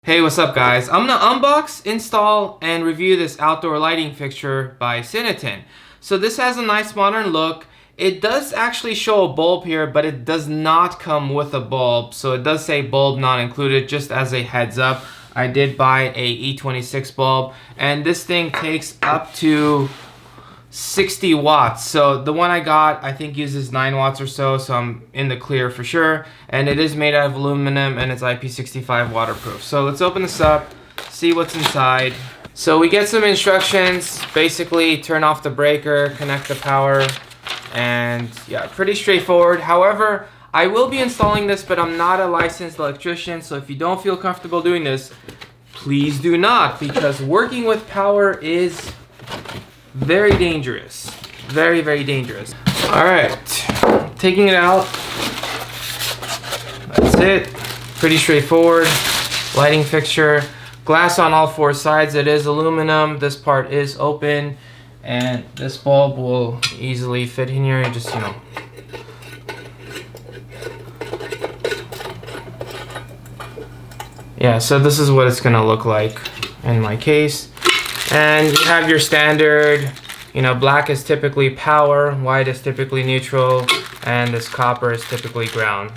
Hey, what's up guys? I'm gonna unbox, install, and review this outdoor lighting fixture by Cinoton. So this has a nice modern look. It does actually show a bulb here, but it does not come with a bulb. So it does say bulb not included, just as a heads up. I did buy a E26 bulb, and this thing takes up to 60 watts. So the one I got, I think uses 9 watts or so, so I'm in the clear for sure. And it is made out of aluminum and it's IP65 waterproof. So let's open this up, see what's inside. So we get some instructions, basically turn off the breaker, connect the power, and yeah, pretty straightforward. However, I will be installing this, but I'm not a licensed electrician, so if you don't feel comfortable doing this, please do not, because working with power is very dangerous. Very, very dangerous. Alright, taking it out. That's it. Pretty straightforward. Lighting fixture. Glass on all 4 sides. It is aluminum. This part is open. And this bulb will easily fit in here. Just, Yeah, so this is what it's gonna look like in my case. And you have your standard, black is typically power, white is typically neutral, and this copper is typically ground.